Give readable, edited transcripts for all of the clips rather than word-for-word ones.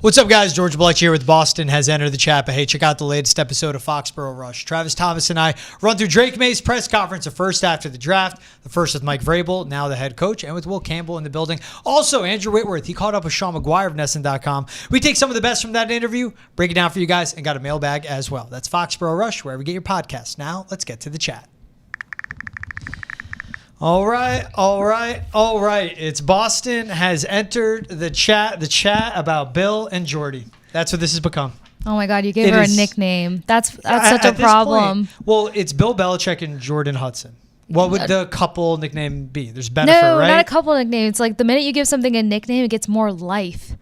What's up, guys? George Belichick here with Boston has entered the chat. But hey, check out the latest episode of Foxborough Rush. Travis Thomas and I run through Drake Maye's press conference, the first after the draft, the first with Mike Vrabel, now the head coach, and with Will Campbell in the building. Also, Andrew Whitworth, he caught up with Sean McGuire of Nesson.com. We take some of the best from that interview, break it down for you guys, and got a mailbag as well. That's Foxborough Rush, wherever you get your podcasts. Now, let's get to the chat. All right. It's Boston has entered the chat about Bill and Jordy. That's what this has become. Oh my God, you gave her a nickname. That's such a problem. Well, it's Bill Belichick and Jordon Hudson. What would the couple nickname be? There's benefit, no, right? Not a couple nickname. It's like the minute you give something a nickname, it gets more life.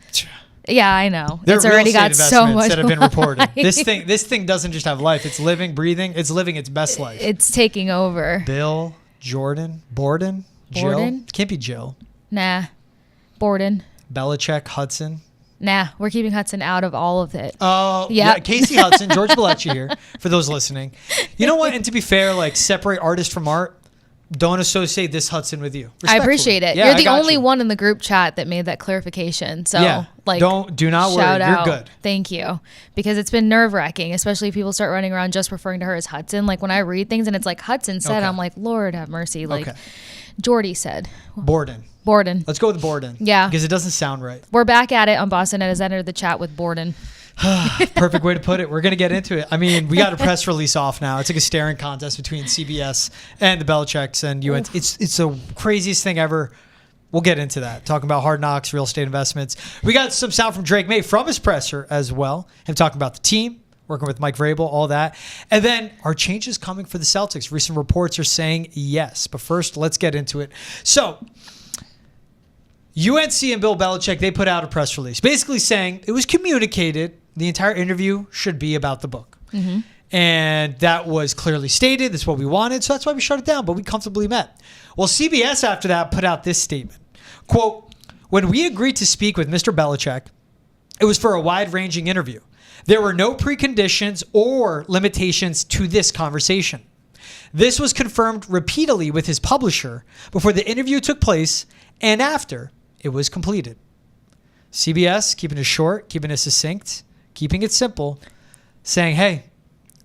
Yeah, I know. There it's already got so much that have been reported. life. This thing doesn't just have life. It's living, breathing. It's living its best life. It's taking over. Bill, Jordan, Borden, Jill. Can't be Jill. Nah. Borden. Belichick, Hudson. Nah, we're keeping Hudson out of all of it. Oh, yeah. Kasey Hudson, George Belichick here, for those listening. You know what? And to be fair, like, separate artist from art. Don't associate this Hudson with you. I appreciate it. Yeah, You're the only one in the group chat that made that clarification. So, yeah. Do not worry. You're good. Thank you. Because it's been nerve-wracking, especially if people start running around just referring to her as Hudson. Like, when I read things and it's like Hudson said, okay. I'm like, Lord have mercy. Like, Jordy said. Borden. Let's go with Borden. Yeah. Because it doesn't sound right. We're back at it on Boston and has entered the chat with Borden. Perfect way to put it. We're going to get into it. I mean, we got a press release off now. It's like a staring contest between CBS and the Belichicks and UNC. It's the craziest thing ever. We'll get into that. Talking about Hard Knocks, real estate investments. We got some sound from Drake Maye from his presser as well. Him talking about the team, working with Mike Vrabel, all that. And then are changes coming for the Celtics? Recent reports are saying yes. But first, let's get into it. So, UNC and Bill Belichick, they put out a press release basically saying it was communicated the entire interview should be about the book. Mm-hmm. And that was clearly stated. That's what we wanted. So that's why we shut it down. But we comfortably met. Well, CBS after that put out this statement. Quote, when we agreed to speak with Mr. Belichick, it was for a wide-ranging interview. There were no preconditions or limitations to this conversation. This was confirmed repeatedly with his publisher before the interview took place and after it was completed. CBS, keeping it short, keeping it succinct, keeping it simple, saying, hey,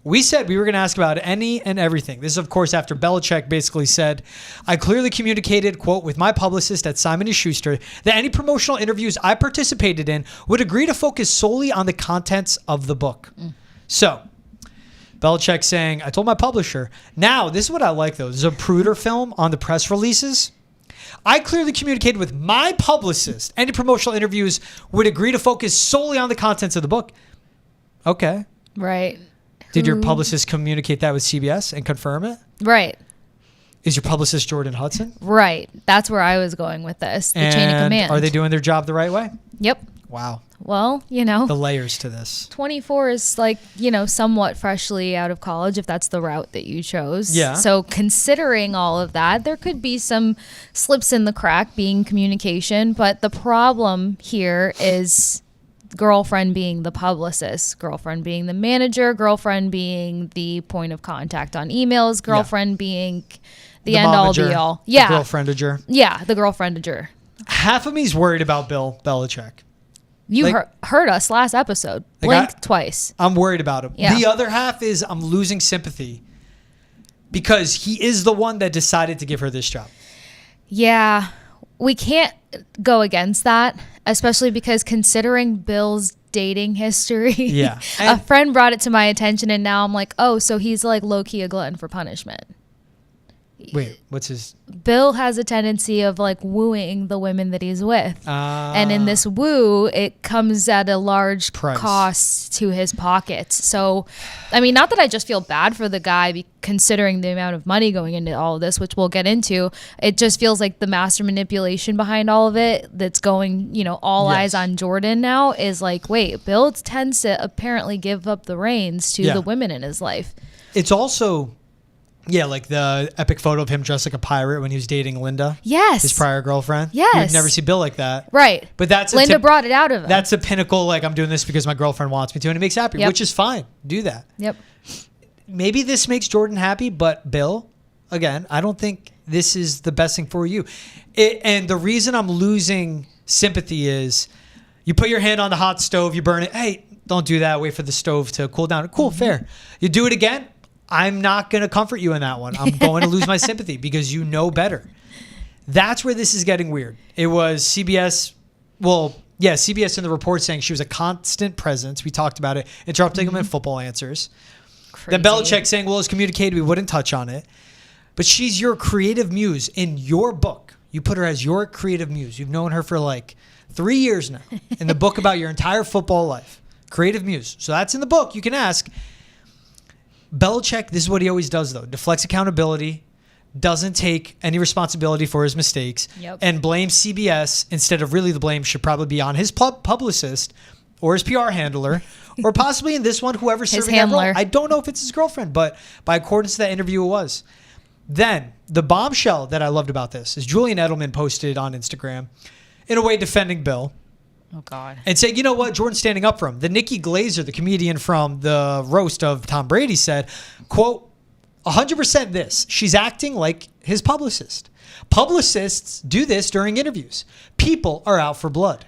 we said we were going to ask about any and everything. This is, of course, after Belichick basically said, I clearly communicated, quote, with my publicist at Simon & Schuster that any promotional interviews I participated in would agree to focus solely on the contents of the book. So, Belichick saying, I told my publisher. Now, this is what I like, though. There's a Zapruder film on the press releases. I clearly communicated with my publicist any promotional interviews would agree to focus solely on the contents of the book. Okay. Right. Did your publicist communicate that with CBS and confirm it? Right. Is your publicist Jordon Hudson? Right. That's where I was going with this. The chain of command. Are they doing their job the right way? Yep. Wow. Well, you know. The layers to this. 24 is like, you know, somewhat freshly out of college if that's the route that you chose. Yeah. So considering all of that, there could be some slips in the crack being communication. But the problem here is girlfriend being the publicist, girlfriend being the manager, girlfriend being the point of contact on emails, girlfriend being the end all be all. Yeah. The girlfriendager. Yeah, the girlfriendager. Half of me's worried about Bill Belichick. You heard us last episode. Blink twice. I'm worried about him. Yeah. The other half is I'm losing sympathy because he is the one that decided to give her this job. Yeah. We can't go against that, especially because considering Bill's dating history, yeah, a friend brought it to my attention and now I'm like, oh, so he's like low-key a glutton for punishment. Wait, what's his? Bill has a tendency of like wooing the women that he's with. And in this woo, it comes at a large cost to his pockets. So, I mean, not that I just feel bad for the guy considering the amount of money going into all of this, which we'll get into. It just feels like the master manipulation behind all of it that's going, you know, all eyes on Jordan now is like, wait, Bill tends to apparently give up the reins to the women in his life. It's also... yeah, like the epic photo of him dressed like a pirate when he was dating Linda. Yes. His prior girlfriend. Yes. You would never see Bill like that. Right. But that's Linda brought it out of him. That's a pinnacle, like, I'm doing this because my girlfriend wants me to, and it makes happy, which is fine. Do that. Yep. Maybe this makes Jordan happy, but Bill, again, I don't think this is the best thing for you. And the reason I'm losing sympathy is, You put your hand on the hot stove, you burn it. Hey, don't do that. Wait for the stove to cool down. Cool, fair. You do it again. I'm not going to comfort you in that one. I'm going to lose my sympathy because you know better. That's where this is getting weird. It was CBS. Well, yeah, CBS in the report saying she was a constant presence. We talked about it. Interrupting them in football answers. Crazy. Then Belichick saying, well, it's communicated. We wouldn't touch on it. But she's your creative muse in your book. You put her as your creative muse. You've known her for like 3 years now in the book about your entire football life. Creative muse. So that's in the book. You can ask. Belichick, this is what he always does, though. Deflects accountability, doesn't take any responsibility for his mistakes, and blames CBS instead of really the blame should probably be on his publicist or his PR handler, or possibly in this one, whoever's serving that role. I don't know if it's his girlfriend, but by accordance to that interview, it was. Then, the bombshell that I loved about this is Julian Edelman posted on Instagram, in a way defending Bill. Oh, God. And say, you know what? Jordan's standing up for him. The Nikki Glazer, the comedian from the roast of Tom Brady, said, quote, 100% this. She's acting like his publicist. Publicists do this during interviews. People are out for blood.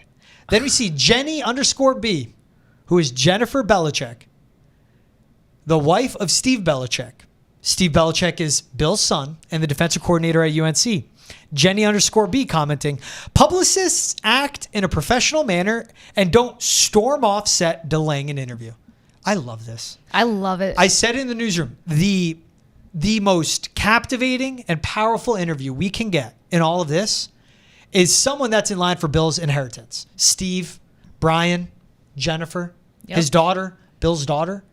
Then we see Jenny_B, who is Jennifer Belichick, the wife of Steve Belichick. Steve Belichick is Bill's son and the defensive coordinator at UNC. Jenny_B commenting, publicists act in a professional manner and don't storm off set delaying an interview. I love this. I love it. I said in the newsroom, the most captivating and powerful interview we can get in all of this is someone that's in line for Bill's inheritance. Steve, Brian, Jennifer, his daughter, Bill's daughter,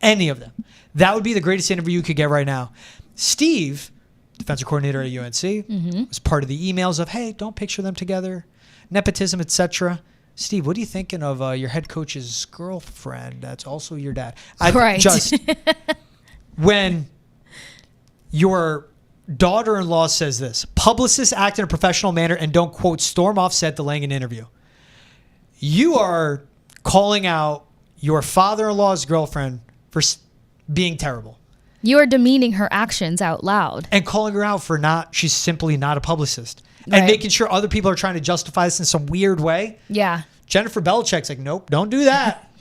any of them. That would be the greatest interview you could get right now. Steve, defensive coordinator at UNC, was part of the emails of, hey, don't picture them together, nepotism, etc. Steve, what are you thinking of your head coach's girlfriend that's also your dad? When your daughter-in-law says this, publicists act in a professional manner and don't, quote, storm off set delaying an interview. You are calling out your father-in-law's girlfriend for being terrible. You are demeaning her actions out loud. And calling her out for she's simply not a publicist. And making sure other people are trying to justify this in some weird way. Yeah. Jennifer Belichick's like, nope, don't do that.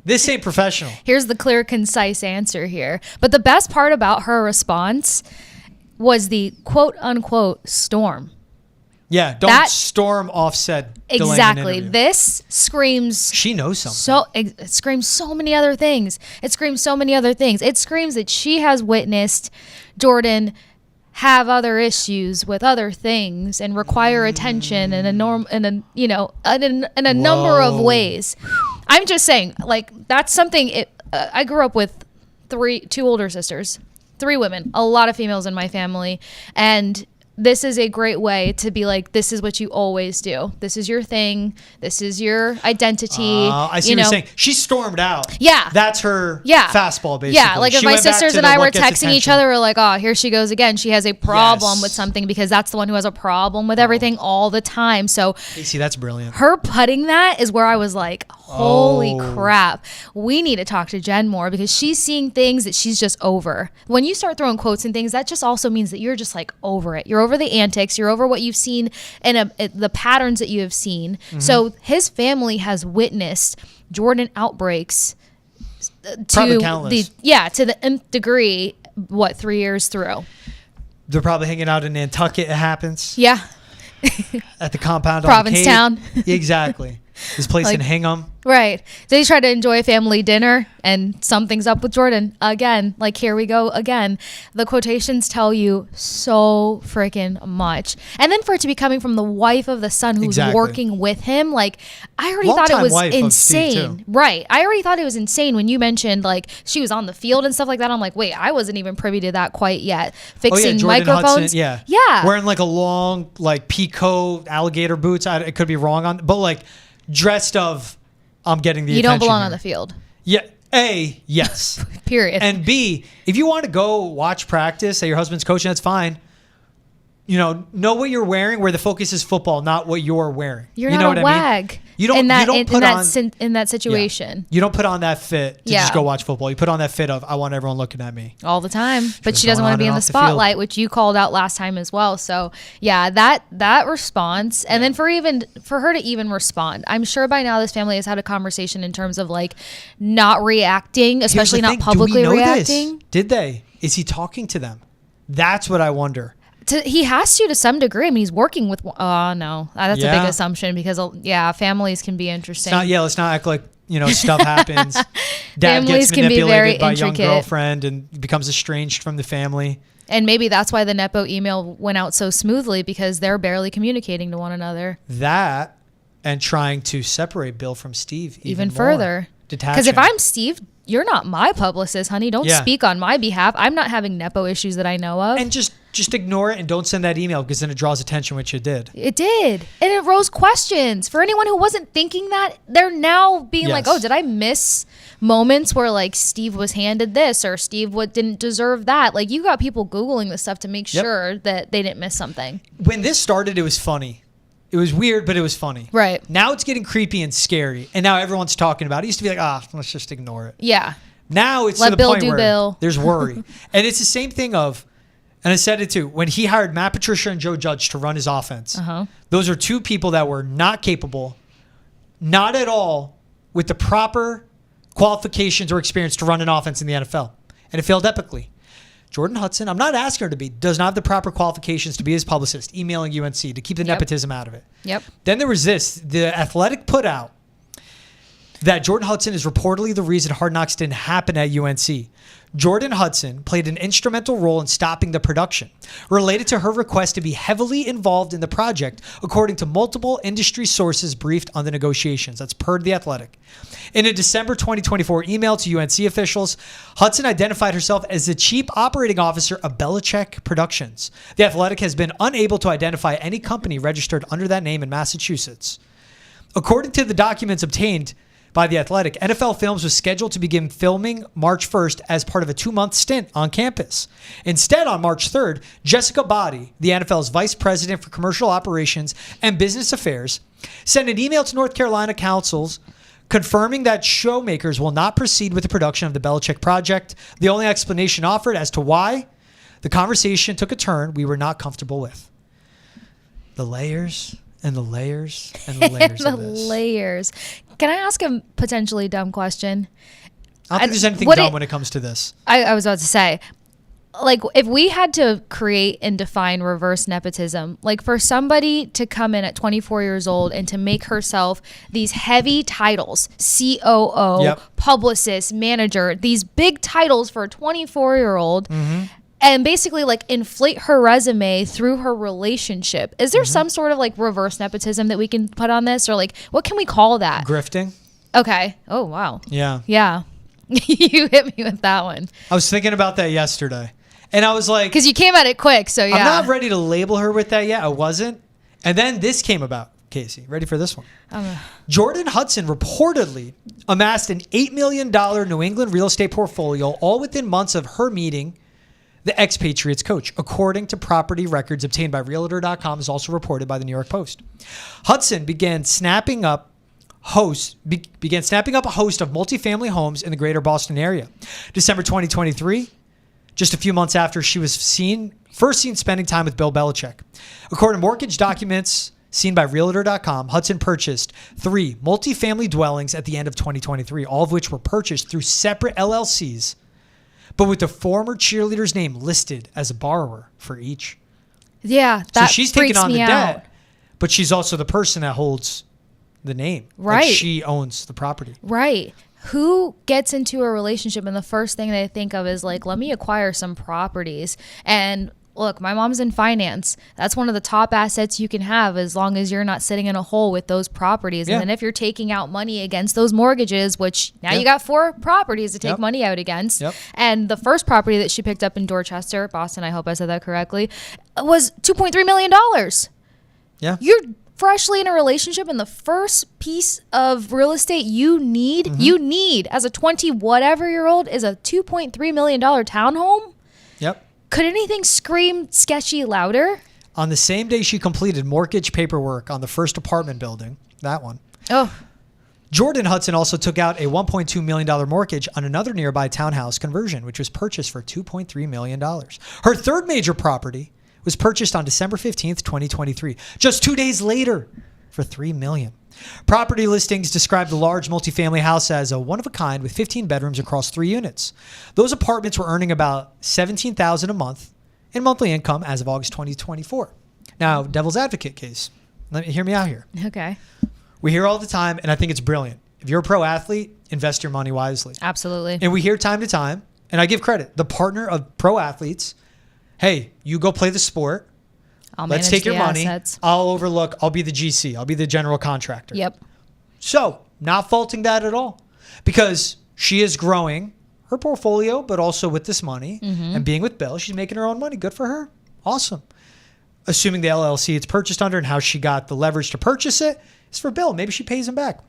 This ain't professional. Here's the clear, concise answer here. But the best part about her response was the quote unquote storm. Yeah, don't storm offset. Exactly. This screams. She knows something. It screams so many other things. It screams that she has witnessed Jordan have other issues with other things and require attention in a number of ways. I'm just saying, like, that's something. I grew up with two older sisters, 3 women, a lot of females in my family, and this is a great way to be like, this is what you always do. This is your thing. This is your identity. I see what you're saying. She stormed out. Yeah. That's her fastball, basically. Yeah, like if my sisters and I were texting each other, we're like, oh, here she goes again. She has a problem with something because that's the one who has a problem with everything all the time. So, see, that's brilliant. Her putting that is where I was like, holy crap. We need to talk to Jen more because she's seeing things that she's just over. When you start throwing quotes and things, that just also means that you're just like over it. You're over the antics. You're over what you've seen and the patterns that you have seen. Mm-hmm. So his family has witnessed Jordan outbreaks to the nth degree. 3 years through? They're probably hanging out in Nantucket. It happens. Yeah. At the compound. Provincetown. Exactly. This place in Hingham. Right. They try to enjoy a family dinner and something's up with Jordan. Again, like here we go again. The quotations tell you so freaking much. And then for it to be coming from the wife of the son who's working with him, like I already thought it was insane. Right. I already thought it was insane when you mentioned like she was on the field and stuff like that. I'm like, wait, I wasn't even privy to that quite yet. Fixing Jordon microphones. Hudson, yeah. Wearing like a long like peacoat alligator boots. It could be wrong on, but like dressed of I'm getting the attention. You don't belong here. on the field. Yeah. A, yes. Period. And B, if you want to go watch practice that your husband's coaching, that's fine. know what you're wearing, where the focus is football, not what you're wearing. You're you know not what a I wag. mean? You don't In that situation. Yeah. You don't put on that fit to just go watch football. You put on that fit of, I want everyone looking at me. All the time. But she doesn't want to be in the spotlight, which you called out last time as well. So, yeah, that response. And then for her to even respond, I'm sure by now this family has had a conversation in terms of like not reacting, especially not publicly reacting. This? Did they? Is he talking to them? That's what I wonder. He has to some degree. I mean, he's working with. Oh no, that's a big assumption because families can be interesting. Let's not act like stuff happens. Dad Families gets can be very manipulated by a young intricate. girlfriend and becomes estranged from the family. And maybe that's why the Nepo email went out so smoothly because they're barely communicating to one another. That and trying to separate Bill from Steve even further. Detaching. Because if I'm Steve, you're not my publicist, honey. Don't speak on my behalf. I'm not having Nepo issues that I know of. And just ignore it and don't send that email because then it draws attention, which it did. It did. And it rose questions. For anyone who wasn't thinking that, they're now being like, oh, did I miss moments where like Steve was handed this or Steve didn't deserve that? Like you got people Googling this stuff to make sure that they didn't miss something. When this started, it was funny. It was weird, but it was funny. Right. Now it's getting creepy and scary. And now everyone's talking about it. It used to be like, let's just ignore it. Yeah. Now it's Let to the Bill point do where Bill. There's worry. And it's the same thing of, and I said it too, when he hired Matt Patricia and Joe Judge to run his offense, those are two people that were not capable, not at all with the proper qualifications or experience to run an offense in the NFL. And it failed epically. Jordon Hudson, I'm not asking her to be, does not have the proper qualifications to be his publicist, emailing UNC to keep the nepotism out of it. Yep. Then there was this, the Athletic put out that Jordon Hudson is reportedly the reason Hard Knocks didn't happen at UNC. Jordon Hudson played an instrumental role in stopping the production, related to her request to be heavily involved in the project, according to multiple industry sources briefed on the negotiations. That's per The Athletic. In a December 2024 email to UNC officials, Hudson identified herself as the chief operating officer of Belichick Productions. The Athletic has been unable to identify any company registered under that name in Massachusetts. According to the documents obtained by The Athletic, NFL Films was scheduled to begin filming March 1st as part of a 2-month stint on campus. Instead, on March 3rd, Jessica Body, the NFL's vice president for commercial operations and business affairs, sent an email to North Carolina councils confirming that showmakers will not proceed with the production of the Belichick project. The only explanation offered as to why the conversation took a turn we were not comfortable with. The layers and the layers and the layers of this. Layers. Can I ask a potentially dumb question? I don't think there's anything dumb when it comes to this. I was about to say, like, if we had to create and define reverse nepotism, like for somebody to come in at 24 years old and to make herself these heavy titles, COO, publicist, manager, these big titles for a 24-year-old, and basically like inflate her resume through her relationship. Is there some sort of like reverse nepotism that we can put on this, or like what can we call that? Grifting. Okay. Oh, wow. Yeah. You hit me with that one. I was thinking about that yesterday. And I was like, because you came at it quick. So yeah. I'm not ready to label her with that yet. I wasn't. And then this came about. Casey, ready for this one? Jordon Hudson reportedly amassed an $8 million New England real estate portfolio all within months of her meeting the ex-Patriots coach, according to property records obtained by Realtor.com, is also reported by the New York Post. Hudson began snapping up a host of multifamily homes in the greater Boston area. December 2023, just a few months after she was first seen spending time with Bill Belichick. According to mortgage documents seen by Realtor.com, Hudson purchased 3 multifamily dwellings at the end of 2023, all of which were purchased through separate LLCs, but with the former cheerleader's name listed as a borrower for each. Yeah, that so she's taking on the debt, but she's also the person that holds the name. Right. Like she owns the property. Right. Who gets into a relationship and the first thing they think of is like, let me acquire some properties. And look, my mom's in finance. That's one of the top assets you can have as long as you're not sitting in a hole with those properties. And then if you're taking out money against those mortgages, which now you got 4 properties to take money out against. And the first property that she picked up in Dorchester, Boston, I hope I said that correctly, was $2.3 million. Yeah. You're freshly in a relationship, and the first piece of real estate you need as a 20-whatever-year-old is a $2.3 million townhome. Yep. Could anything scream sketchy louder? on the same day she completed mortgage paperwork on the first apartment building, that one. Oh. Jordon Hudson also took out a $1.2 million mortgage on another nearby townhouse conversion, which was purchased for $2.3 million. Her third major property was purchased on December 15th, 2023, just 2 days later for $3 million. Property listings describe the large multifamily house as a one-of-a-kind with 15 bedrooms across 3 units. Those apartments were earning about $17,000 a month in monthly income as of August 2024. Now, devil's advocate case. Hear me out here. Okay. We hear all the time, and I think it's brilliant. If you're a pro athlete, invest your money wisely. Absolutely. And we hear time to time, and I give credit, the partner of pro athletes, hey, you go play the sport. Let's take your money. Assets. I'll be the GC. I'll be the general contractor. Yep. So, not faulting that at all. Because she is growing her portfolio, but also with this money. And being with Bill, she's making her own money. Good for her. Awesome. Assuming the LLC it's purchased under and how she got the leverage to purchase it is for Bill. Maybe she pays him back.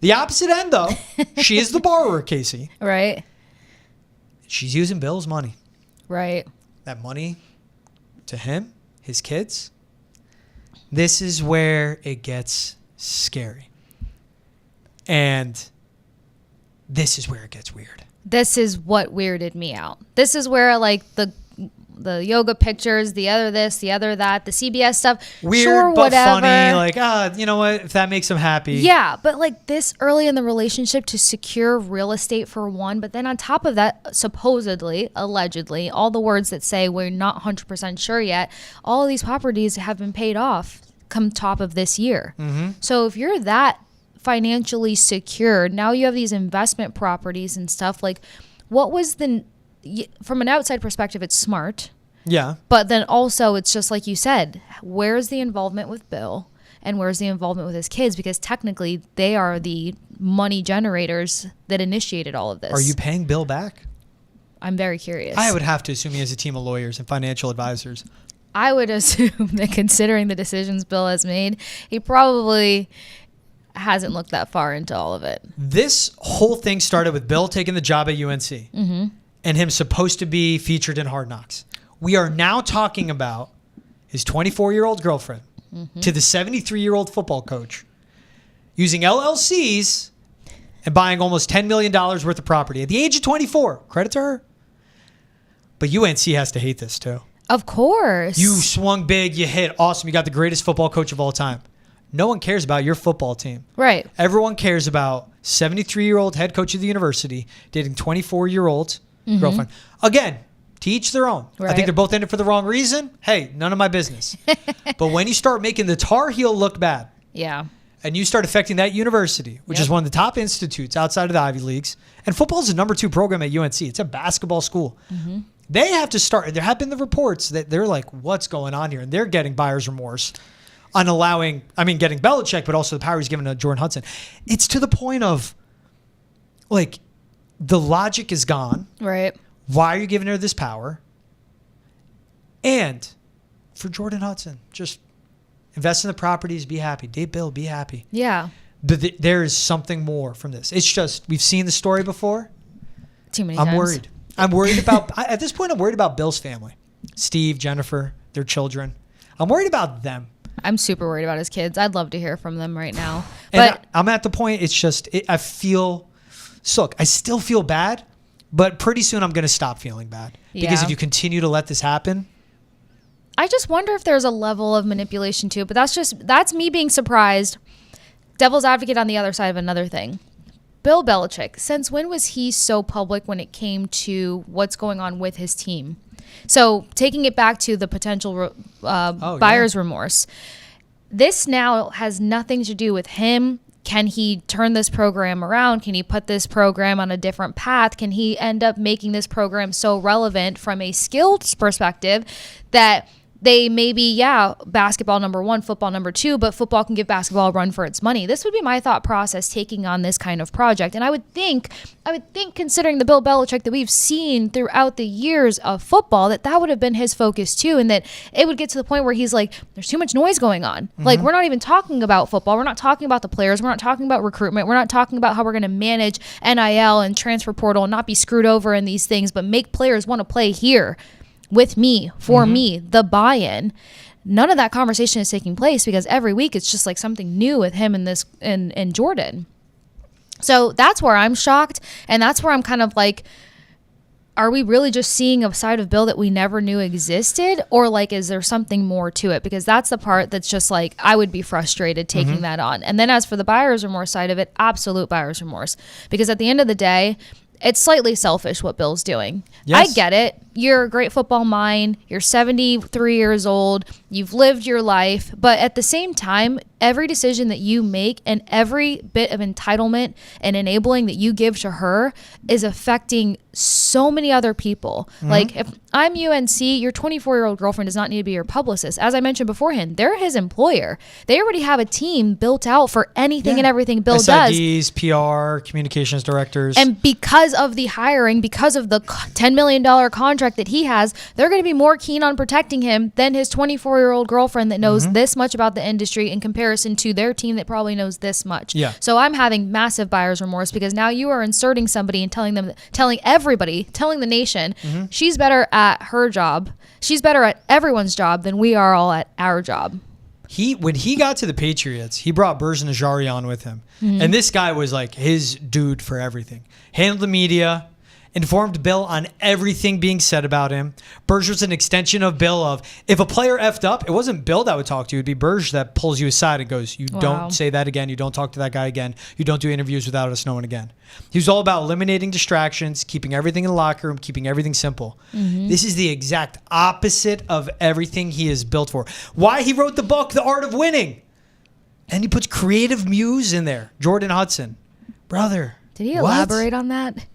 The opposite end, though, she is the borrower, Kasey. Right. She's using Bill's money. Right. That money to him, his kids. This is where it gets scary. And this is where it gets weird. This is what weirded me out. This is where like the yoga pictures, the other this, the other that, the CBS stuff. Weird, sure, but whatever. funny. Like, you know what? If that makes them happy. Yeah, but like this early in the relationship to secure real estate for one, but then on top of that, supposedly, allegedly, all the words that say we're not 100% sure yet, all of these properties have been paid off come top of this year. So if you're that financially secure, now you have these investment properties and stuff, like what was from an outside perspective, it's smart. Yeah. But then also it's just like you said, where's the involvement with Bill and where's the involvement with his kids? Because technically they are the money generators that initiated all of this. Are you paying Bill back? I'm very curious. I would have to assume he has a team of lawyers and financial advisors. I would assume that considering the decisions Bill has made, he probably hasn't looked that far into all of it. This whole thing started with Bill taking the job at UNC. And him supposed to be featured in Hard Knocks. We are now talking about his 24-year-old girlfriend to the 73-year-old football coach using LLCs and buying almost $10 million worth of property at the age of 24. Credit to her. But UNC has to hate this too. Of course. You swung big, you hit, awesome. You got the greatest football coach of all time. No one cares about your football team. Right. Everyone cares about 73-year-old head coach of the university dating 24-year-old girlfriend. Again, to each their own. Right. I think they're both in it for the wrong reason. Hey, none of my business. But when you start making the Tar Heel look bad, yeah, and you start affecting that university, which is one of the top institutes outside of the Ivy Leagues, and football is the number 2 program at UNC. It's a basketball school. They have to start. There have been the reports that they're like, what's going on here? And they're getting buyer's remorse on getting Belichick, but also the power he's given to Jordon Hudson. It's to the point of, like, the logic is gone. Right. Why are you giving her this power? And for Jordon Hudson, just invest in the properties, be happy. Date Bill, be happy. Yeah. But there is something more from this. It's just, we've seen the story before. Too many times. I'm worried about, at this point, I'm worried about Bill's family. Steve, Jennifer, their children. I'm worried about them. I'm super worried about his kids. I'd love to hear from them right now. But I'm at the point, it's just, I still feel bad, but pretty soon I'm going to stop feeling bad. Because if you continue to let this happen. I just wonder if there's a level of manipulation to it, but that's me being surprised. Devil's advocate on the other side of another thing. Bill Belichick, since when was he so public when it came to what's going on with his team? So taking it back to the potential buyer's remorse, this now has nothing to do with him. Can he turn this program around? Can he put this program on a different path? Can he end up making this program so relevant from a skilled perspective that they may be, basketball number 1, football number 2, but football can give basketball a run for its money. This would be my thought process taking on this kind of project. And I would think considering the Bill Belichick that we've seen throughout the years of football, that would have been his focus too. And that it would get to the point where he's like, there's too much noise going on. Like, we're not even talking about football. We're not talking about the players. We're not talking about recruitment. We're not talking about how we're going to manage NIL and transfer portal and not be screwed over in these things, but make players want to play here. with me, for me, the buy-in. None of that conversation is taking place because every week it's just like something new with him and Jordan. So that's where I'm shocked. And that's where I'm kind of like, are we really just seeing a side of Bill that we never knew existed? Or like, is there something more to it? Because that's the part that's just like, I would be frustrated taking that on. And then as for the buyer's remorse side of it, absolute buyer's remorse. Because at the end of the day, it's slightly selfish what Bill's doing. Yes. I get it. You're a great football mind. You're 73 years old. You've lived your life. But at the same time, every decision that you make and every bit of entitlement and enabling that you give to her is affecting so many other people. Like, if I'm UNC, your 24-year-old girlfriend does not need to be your publicist. As I mentioned beforehand, they're his employer. They already have a team built out for anything and everything Bill does. SIDs, PR, communications directors. And because of the hiring, because of the $10 million contract that he has, they're going to be more keen on protecting him than his 24-year-old girlfriend that knows this much about the industry in comparison to their team that probably knows this much. Yeah. So I'm having massive buyer's remorse because now you are inserting somebody and telling everybody, telling the nation, she's better at her job. She's better at everyone's job than we are all at our job. When he got to the Patriots, he brought Berge Najari on with him. And this guy was like his dude for everything. Handled the media, informed Bill on everything being said about him. Berge was an extension of Bill of, if a player effed up, it wasn't Bill that would talk to you. It'd be Berge that pulls you aside and goes, you don't say that again. You don't talk to that guy again. You don't do interviews without us knowing again. He was all about eliminating distractions, keeping everything in the locker room, keeping everything simple. This is the exact opposite of everything he is built for. Why he wrote the book, The Art of Winning. And he puts creative muse in there. Jordon Hudson. Brother. Did he elaborate on that?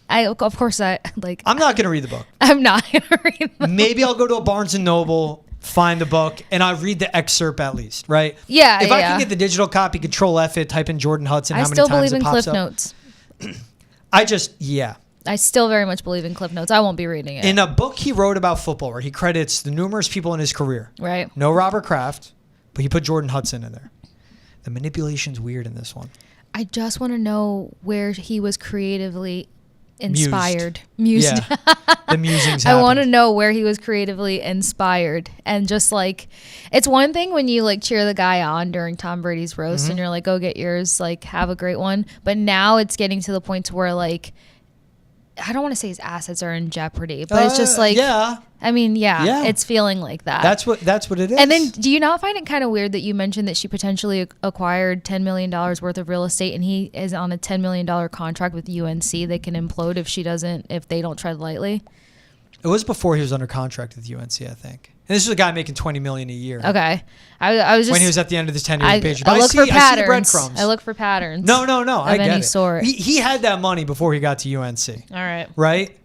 I'm not going to read the book. I'm not going to read the book. Maybe I'll go to a Barnes & Noble, find the book, and I'll read the excerpt at least, right? Yeah, If I can get the digital copy, Control F it, type in Jordon Hudson, how many times it pops up. I still believe in Cliff Notes. I still very much believe in Cliff Notes. I won't be reading it. In a book he wrote about football where he credits the numerous people in his career. Right. No Robert Kraft, but he put Jordon Hudson in there. The manipulation's weird in this one. I just want to know where he was creatively inspired. Mused. Yeah. The musings I want to know where he was creatively inspired. And just like, it's one thing when you like cheer the guy on during Tom Brady's roast and you're like, go get yours, like have a great one. But now it's getting to the point to where like, I don't want to say his assets are in jeopardy, but it's just like, it's feeling like that. That's what it is. And then do you not find it kind of weird that you mentioned that she potentially acquired $10 million worth of real estate and he is on a $10 million contract with UNC that can implode if they don't tread lightly? It was before he was under contract with UNC, I think. And this is a guy making $20 million a year. Okay, I was just when he was at the end of his tenure with Patriots. I look for patterns. I see the breadcrumbs. I look for patterns. No. I get it. Sort. He had that money before he got to UNC. All right. Right.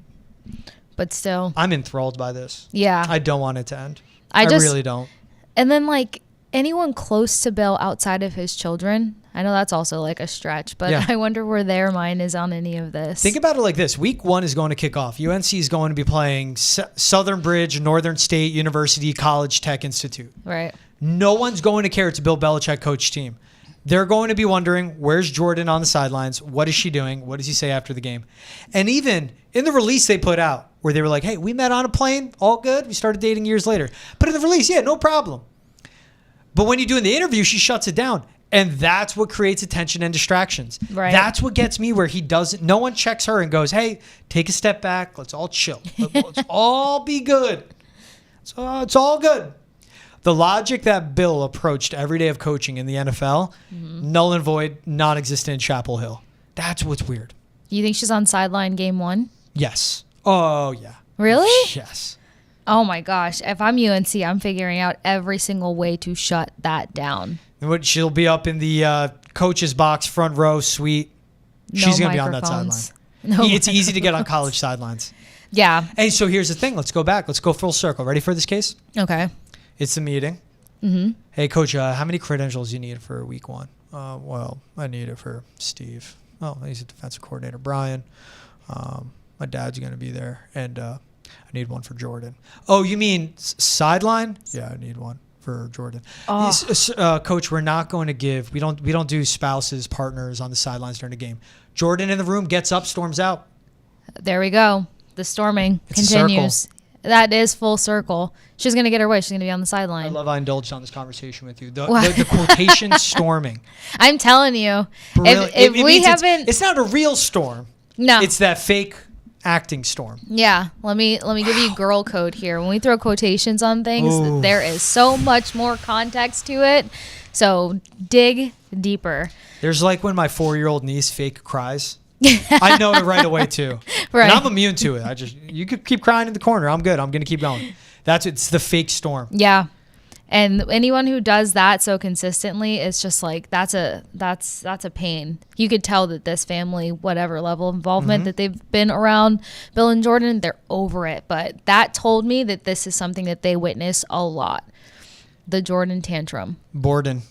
But still, I'm enthralled by this. Yeah. I don't want it to end. I really don't. And then like anyone close to Bill outside of his children, I know that's also like a stretch, but I wonder where their mind is on any of this. Think about it like this. Week 1 is going to kick off. UNC is going to be playing Southern Bridge, Northern State University College Tech Institute. Right. No one's going to care. It's a Bill Belichick coach team. They're going to be wondering, where's Jordan on the sidelines? What is she doing? What does he say after the game? And even in the release they put out where they were like, hey, we met on a plane. All good. We started dating years later. But in the release, no problem. But when you do in the interview, she shuts it down. And that's what creates attention and distractions. Right. That's what gets me where he doesn't. No one checks her and goes, hey, take a step back. Let's all chill. Let's all be good. So it's all good. The logic that Bill approached every day of coaching in the NFL, null and void, non-existent in Chapel Hill. That's what's weird. You think she's on sideline game 1? Yes. Oh, yeah. Really? Yes. Oh, my gosh. If I'm UNC, I'm figuring out every single way to shut that down. She'll be up in the coach's box, front row, suite. She's going to be on that sideline. It's easy to get on college sidelines. Yeah. Hey, so here's the thing. Let's go back. Let's go full circle. Ready for this case? Okay. It's a meeting. Hey, coach, how many credentials do you need for week 1? Well, I need it for Steve. Oh, he's a defensive coordinator. Brian. My dad's going to be there. And I need one for Jordan. Oh, you mean sideline? Yeah, I need one for Jordan. Coach, we're not going to give. We don't do spouses, partners on the sidelines during the game. Jordan in the room gets up, storms out. There we go. The storming continues. That is full circle. She's going to get her way. She's going to be on the sideline. I love I indulged on this conversation with you. The quotation storming. I'm telling you. If we haven't... It's not a real storm. No. It's that fake acting storm. Yeah. Let me give you girl code here. When we throw quotations on things, there is so much more context to it. So dig deeper. There's like when my 4-year-old niece fake cries. I know it right away too. Right. And I'm immune to it. You could keep crying in the corner. I'm good. I'm going to keep going. It's the fake storm. Yeah. And anyone who does that so consistently, it's just like that's a pain. You could tell that this family, whatever level of involvement that they've been around Bill and Jordon, they're over it. But that told me that this is something that they witness a lot. The Jordon tantrum. Borden.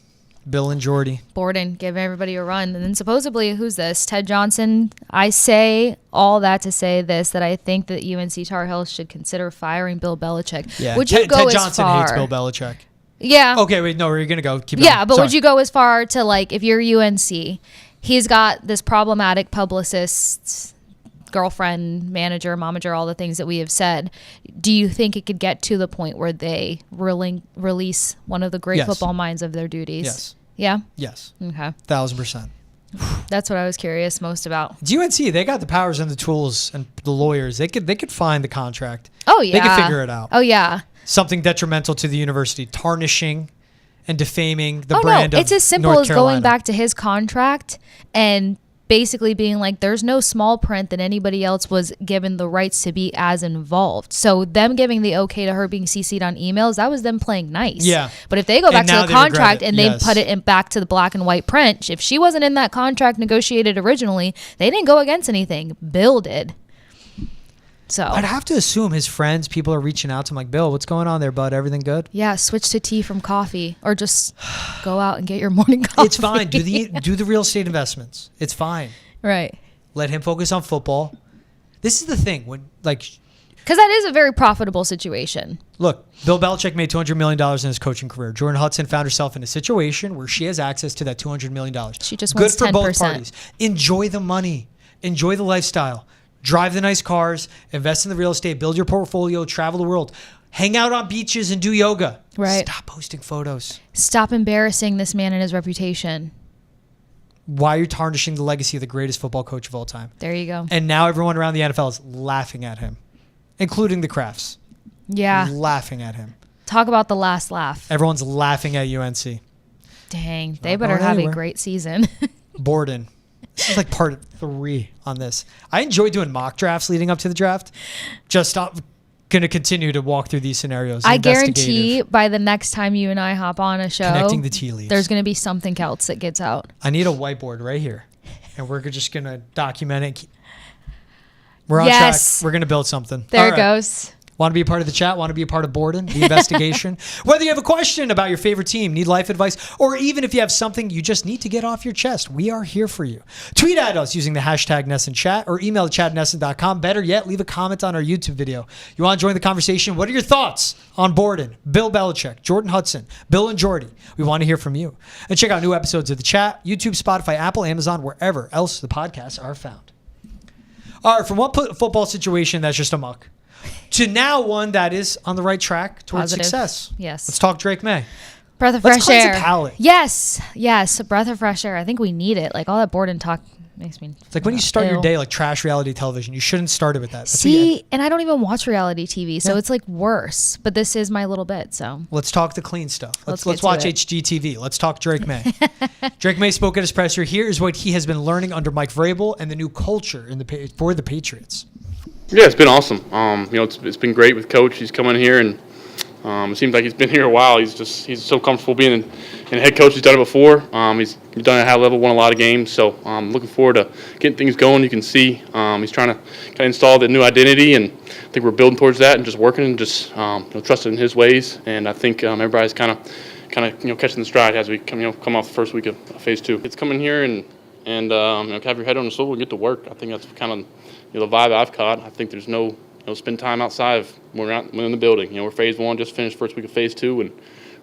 Bill and Jordy. Borden, give everybody a run. And then supposedly, who's this? Ted Johnson. I say all that to say this, that I think that UNC Tar Heels should consider firing Bill Belichick. Yeah. Would you go Ted as Johnson far? hates Bill Belichick. Yeah. Okay, wait, no, where are you going to go? Keep Yeah, going. but Sorry. would you go as far to, like, if you're UNC, he's got this problematic publicist, girlfriend, manager, momager, all the things that we have said. Do you think it could get to the point where they release one of the great football minds of their duties? Yes. Yeah? Yes. Okay. 1,000%. That's what I was curious most about. It's UNC. They got the powers and the tools and the lawyers. They could find the contract. Oh, yeah. They could figure it out. Oh, yeah. Something detrimental to the university, tarnishing and defaming the brand of it's as simple North as Carolina. going back to his contract and basically being like, there's no small print that anybody else was given the rights to be as involved. So them giving the okay to her being CC'd on emails, that was them playing nice. Yeah. But if they go back to the contract and they Yes. put it back to the black and white print, if she wasn't in that contract negotiated originally, they didn't go against anything. Bill did. So I'd have to assume his friends, people are reaching out to him like, Bill, what's going on there, bud? Everything good? yeah, switch to tea from coffee, or just go out and get your morning coffee. It's fine. Do the real estate investments. It's fine. Right. Let him focus on football. This is the thing. Because that is a very profitable situation. look, Bill Belichick made $200 million in his coaching career. Jordon Hudson found herself in a situation where she has access to that $200 million. She just good wants for 10%. both parties. Enjoy the money. Enjoy the lifestyle. Drive the nice cars. Invest in the real estate. Build your portfolio. Travel the world. Hang out on beaches and do yoga. Right. Stop posting photos. Stop embarrassing this man and his reputation. Why are you tarnishing the legacy of the greatest football coach of all time? There you go. And now everyone around the NFL is laughing at him, including the Crafts. Yeah. Laughing at him. Talk about the last laugh. Everyone's laughing at UNC. Dang. They Not better going have anywhere. a great season. Borden. This is like part 3 on this. I enjoy doing mock drafts leading up to the draft. Just going to continue to walk through these scenarios. I guarantee by the next time you and I hop on a show, Connecting the tea leaves. there's going to be something else that gets out. I need a whiteboard right here. And we're just going to document it. We're on Yes. track. We're going to build something. There All it right. goes. Want to be a part of the chat? Want to be a part of Borden, the investigation? Whether you have a question about your favorite team, need life advice, or even if you have something you just need to get off your chest, we are here for you. Tweet at us using the hashtag NessenChat or email chat@nessen.com. Better yet, leave a comment on our YouTube video. You want to join the conversation? What are your thoughts on Borden, Bill Belichick, Jordon Hudson, Bill and Jordy? We want to hear from you. And check out new episodes of the chat, YouTube, Spotify, Apple, Amazon, wherever else the podcasts are found. All right, from one football situation that's just a muck to now one that is on the right track towards Positive. success. Yes. Let's talk Drake Maye. Breath of Let's fresh cleanse air. the palate. Yes. Yes. A breath of fresh air. I think we need it. Like all that Borden talk makes me. It's like when you start your ill. day like trash reality television, you shouldn't start it with that. That's what See, and I don't even watch reality TV, so Yeah. it's like worse. But this is my little bit, so. Let's talk the clean stuff. Let's get to watch it. HGTV. Let's talk Drake Maye. Drake Maye spoke at his presser. Here is what he has been learning under Mike Vrabel and the new culture for the Patriots. Yeah, it's been awesome. It's been great with Coach. He's come in here, and it seems like he's been here a while. He's so comfortable being in head coach. He's done it before. He's done it at high level, won a lot of games. So I'm looking forward to getting things going. You can see he's trying to kind of install the new identity, and I think we're building towards that and just working and just trusting in his ways. And I think everybody's kind of catching the stride as we come off the first week of phase 2. It's coming here and have your head on the swivel and get to work. I think that's kind of the vibe I've caught. I think there's no spend time outside when we're in the building. We're phase 1, just finished first week of phase 2, and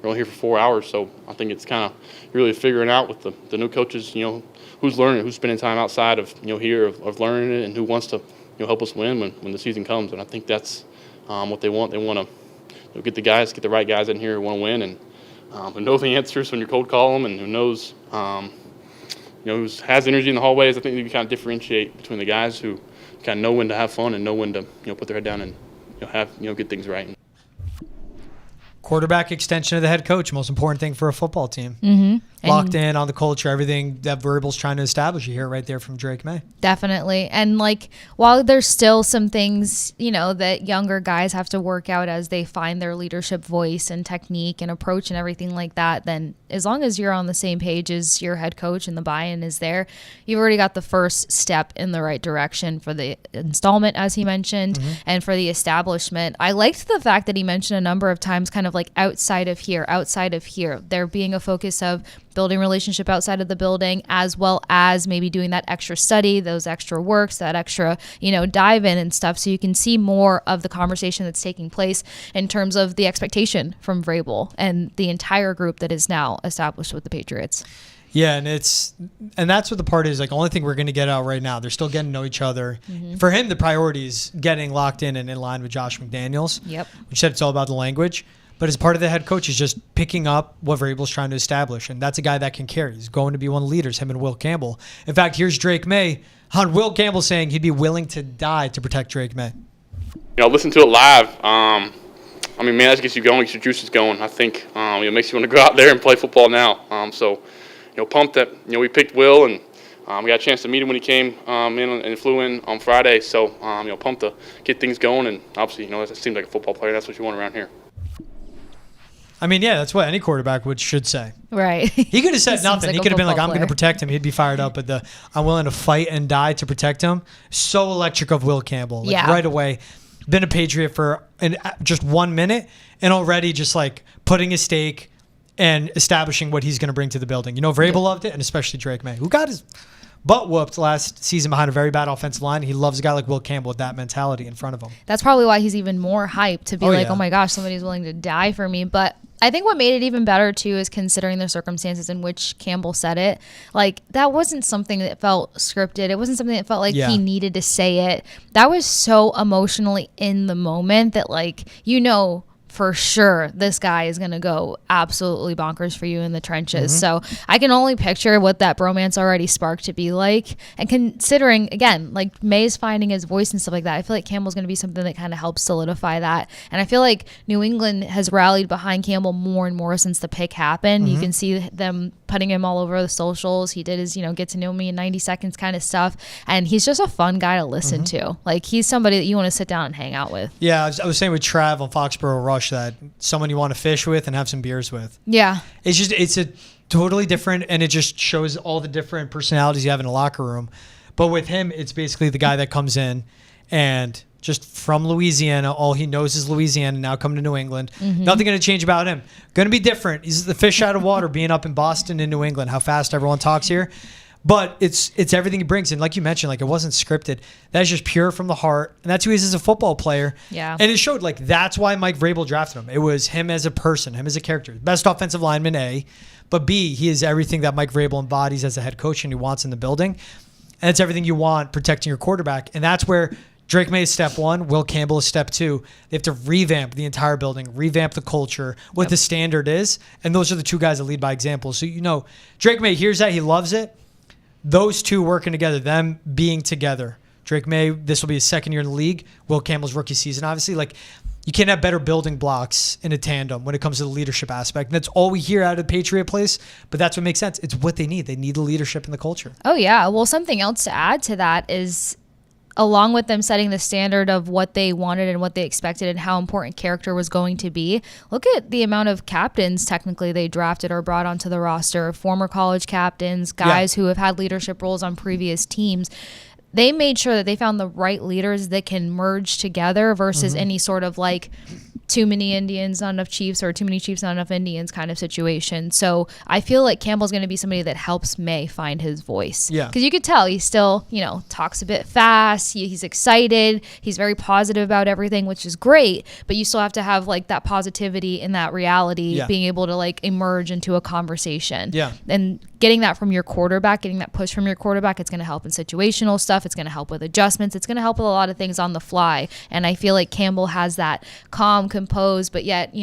we're only here for 4 hours. So I think it's kind of really figuring out with the new coaches, who's learning, who's spending time outside of here of learning it, and who wants to help us win when the season comes. And I think that's what they want. They want to get the right guys in here who want to win, and who know the answers when you're cold call them, and who knows, who has energy in the hallways. I think you kind of differentiate between the guys who kind of know when to have fun and know when to put their head down and get things right. Quarterback extension of the head coach, most important thing for a football team. Mm-hmm. Locked in on the culture, everything that Vrabel's trying to establish. You hear it right there from Drake Maye. Definitely. And while there's still some things, that younger guys have to work out as they find their leadership voice and technique and approach and everything like that, then as long as you're on the same page as your head coach and the buy-in is there, you've already got the first step in the right direction for the installment, as he mentioned, and for the establishment. I liked the fact that he mentioned a number of times kind of outside of here, there being a focus of building relationship outside of the building, as well as maybe doing that extra study, those extra works, that extra, dive in and stuff, so you can see more of the conversation that's taking place in terms of the expectation from Vrabel and the entire group that is now established with the Patriots. Yeah, and that's what the part is. The only thing we're going to get out right now, they're still getting to know each other. Mm-hmm. For him, the priority is getting locked in and in line with Josh McDaniels. Yep. Which said it's all about the language. But as part of the head coach, is just picking up what Vrabel's trying to establish. And that's a guy that can carry. He's going to be one of the leaders, him and Will Campbell. In fact, here's Drake Maye on Will Campbell saying he'd be willing to die to protect Drake Maye. Listen to it live. Man, that gets you going, gets your juices going. I think it makes you want to go out there and play football now. So pumped that we picked Will, and we got a chance to meet him when he came in and flew in on Friday. So pumped to get things going, and obviously it seems like a football player. That's what you want around here. That's what any quarterback should say. Right. He could have said nothing. He could have been like, I'm going to protect him. He'd be fired up. But I'm willing to fight and die to protect him. So electric of Will Campbell. Right away. Been a Patriot for just 1 minute and already just putting a stake and establishing what he's going to bring to the building. Vrabel loved it, and especially Drake Maye, who got his butt whooped last season behind a very bad offensive line. He loves a guy like Will Campbell with that mentality in front of him. That's probably why he's even more hyped to be oh my gosh, somebody's willing to die for me. But I think what made it even better, too, is considering the circumstances in which Campbell said it. That wasn't something that felt scripted. It wasn't something that felt like he needed to say it. That was so emotionally in the moment that, for sure this guy is going to go absolutely bonkers for you in the trenches. So I can only picture what that bromance already sparked to be like. And considering, again, Maye's finding his voice and stuff like that, I feel like Campbell's going to be something that kind of helps solidify that. And I feel like New England has rallied behind Campbell more and more since the pick happened. You can see them putting him all over the socials. He did his, get to know me in 90 seconds kind of stuff. And he's just a fun guy to listen to. He's somebody that you want to sit down and hang out with. Yeah, I was saying with Trav on Foxborough Rush that someone you want to fish with and have some beers with. Yeah. It's a totally different, and it just shows all the different personalities you have in a locker room. But with him, it's basically the guy that comes in and just from Louisiana, all he knows is Louisiana, now coming to New England. Nothing going to change about him. Going to be different. He's the fish out of water being up in Boston and New England, how fast everyone talks here. But it's everything he brings. And like you mentioned, it wasn't scripted. That's just pure from the heart. And that's who he is as a football player. Yeah. And it showed, that's why Mike Vrabel drafted him. It was him as a person, him as a character. Best offensive lineman, A. But B, he is everything that Mike Vrabel embodies as a head coach and he wants in the building. And it's everything you want protecting your quarterback. And that's where Drake Maye is step one. Will Campbell is step two. They have to revamp the entire building, revamp the culture, what the standard is. And those are the two guys that lead by example. So, Drake Maye hears that. He loves it. Those two working together, them being together. Drake Maye, this will be his second year in the league. Will Campbell's rookie season, obviously. You can't have better building blocks in a tandem when it comes to the leadership aspect. And that's all we hear out of the Patriot place, but that's what makes sense. It's what they need. They need the leadership and the culture. Oh, yeah. Well, something else to add to that is, along with them setting the standard of what they wanted and what they expected and how important character was going to be, look at the amount of captains technically they drafted or brought onto the roster, former college captains, guys who have had leadership roles on previous teams. They made sure that they found the right leaders that can merge together versus any sort of too many Indians, not enough Chiefs, or too many Chiefs, not enough Indians kind of situation. So I feel like Campbell's going to be somebody that helps Maye find his voice. Yeah. Because you could tell he still, talks a bit fast. He's excited. He's very positive about everything, which is great. But you still have to have that positivity and that reality being able to emerge into a conversation. Yeah. And getting that from your quarterback, getting that push from your quarterback, it's going to help in situational stuff. It's going to help with adjustments. It's going to help with a lot of things on the fly. And I feel like Campbell has that calm, composed, but yet,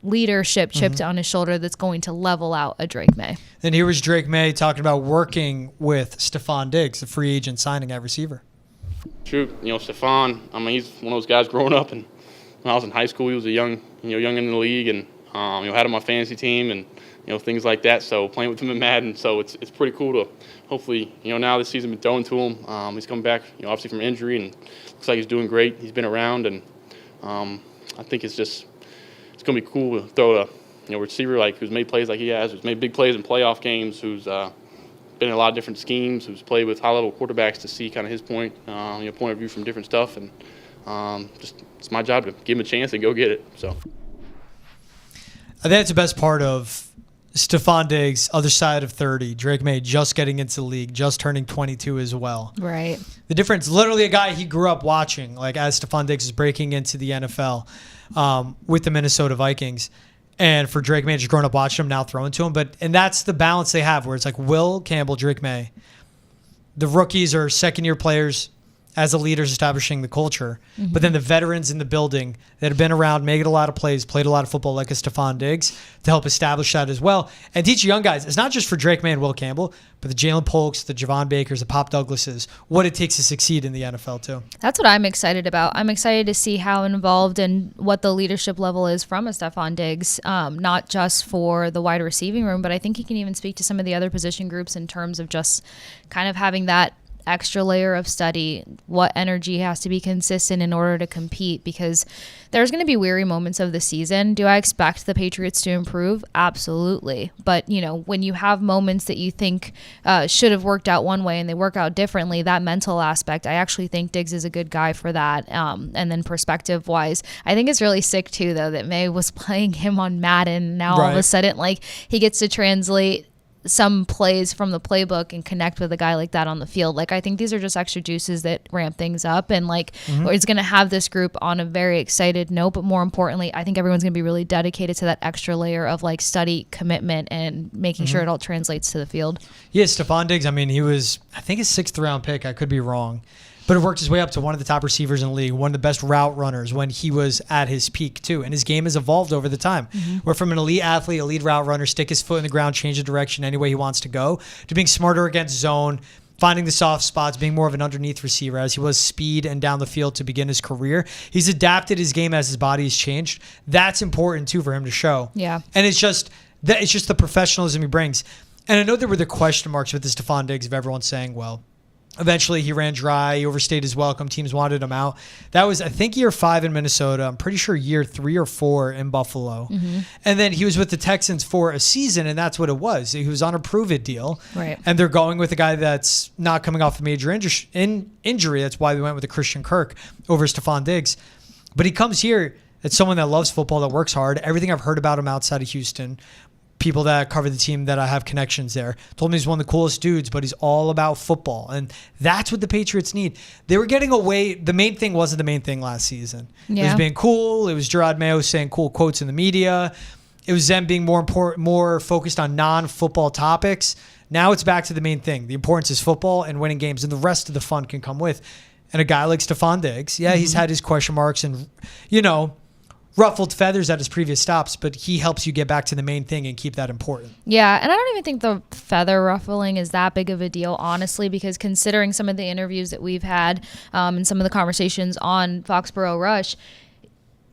leadership chipped on his shoulder that's going to level out a Drake Maye. Then here was Drake Maye talking about working with Stefon Diggs, the free agent signing at receiver. True. Stefon, he's one of those guys growing up, and when I was in high school, he was a young in the league, and had him on my fantasy team and things like that. So playing with him in Madden, so it's pretty cool to hopefully now this season been thrown to him. He's coming back obviously from injury, and looks like he's doing great. He's been around, and I think it's gonna be cool to throw a receiver who's made plays like he has, who's made big plays in playoff games, who's been in a lot of different schemes, who's played with high level quarterbacks to see kind of his point of view from different stuff, and it's my job to give him a chance and go get it. So I think that's the best part of Stefon Diggs, other side of 30. Drake Maye just getting into the league, just turning 22 as well. Right. The difference, literally a guy he grew up watching, as Stefon Diggs is breaking into the NFL with the Minnesota Vikings. And for Drake Maye, just growing up watching him, now throwing to him. And that's the balance they have, where it's like Will Campbell, Drake Maye. The rookies are second-year players as the leaders establishing the culture. But then the veterans in the building that have been around, made a lot of plays, played a lot of football like a Stefon Diggs to help establish that as well. And teach young guys, it's not just for Drake Maye and Will Campbell, but the Jalen Polks, the Javon Bakers, the Pop Douglases, what it takes to succeed in the NFL too. That's what I'm excited about. I'm excited to see how involved and what the leadership level is from a Stefon Diggs, not just for the wide receiving room, but I think he can even speak to some of the other position groups in terms of just kind of having that extra layer of study, what energy has to be consistent in order to compete, because there's going to be weary moments of the season. Do I expect the Patriots to improve? Absolutely. But, when you have moments that you think should have worked out one way and they work out differently, that mental aspect, I actually think Diggs is a good guy for that. And then perspective-wise, I think it's really sick, too, though, that Maye was playing him on Madden. Now all of a sudden, he gets to translate some plays from the playbook and connect with a guy like that on the field. I think these are just extra juices that ramp things up, and it's going to have this group on a very excited note, but more importantly, I think everyone's going to be really dedicated to that extra layer of study, commitment, and making sure it all translates to the field. Yeah, Stefon Diggs, he was, I think his 6th round pick, I could be wrong, but it worked his way up to one of the top receivers in the league, one of the best route runners when he was at his peak too. And his game has evolved over the time. Where from an elite athlete, elite route runner, stick his foot in the ground, change the direction any way he wants to go, to being smarter against zone, finding the soft spots, being more of an underneath receiver as he was speed and down the field to begin his career. He's adapted his game as his body has changed. That's important too for him to show. Yeah. And it's just the professionalism he brings. And I know there were the question marks with the Stefon Diggs of everyone saying, well, eventually he ran dry, he overstayed his welcome, teams wanted him out. That was, I think, year 5 in Minnesota. I'm pretty sure year 3 or 4 in Buffalo. And then he was with the Texans for a season, and that's what it was. He was on a prove-it deal. Right. And they're going with a guy that's not coming off a major injury. That's why we went with a Christian Kirk over Stefon Diggs. But he comes here as someone that loves football, that works hard. Everything I've heard about him outside of Houston, people that cover the team that I have connections there, told me he's one of the coolest dudes, but he's all about football. And that's what the Patriots need. They were getting away. The main thing wasn't the main thing last season. Yeah. It was being cool. It was Gerard Mayo saying cool quotes in the media. It was them being more focused on non-football topics. Now it's back to the main thing. The importance is football and winning games, and the rest of the fun can come with. And a guy like Stefon Diggs, he's had his question marks and, ruffled feathers at his previous stops, but he helps you get back to the main thing and keep that important. Yeah, and I don't even think the feather ruffling is that big of a deal, honestly, because considering some of the interviews that we've had and some of the conversations on Foxborough Rush,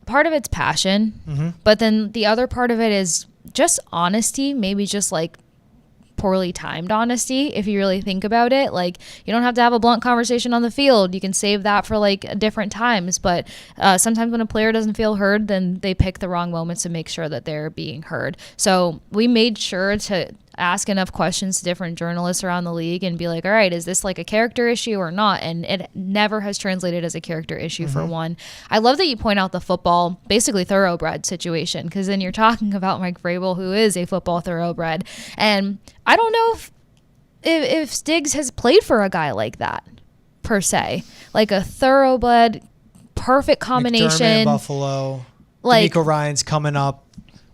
part of it's passion, but then the other part of it is just honesty, maybe just poorly timed honesty, if you really think about it. You don't have to have a blunt conversation on the field. You can save that for different times, but sometimes when a player doesn't feel heard, then they pick the wrong moments to make sure that they're being heard. So we made sure to ask enough questions to different journalists around the league and be all right, is this a character issue or not? And it never has translated as a character issue for one. I love that you point out the football, basically thoroughbred situation, because then you're talking about Mike Vrabel, who is a football thoroughbred. And I don't know if Diggs has played for a guy like that, per se. A thoroughbred, perfect combination. McDermott in Buffalo. Nico Ryan's coming up.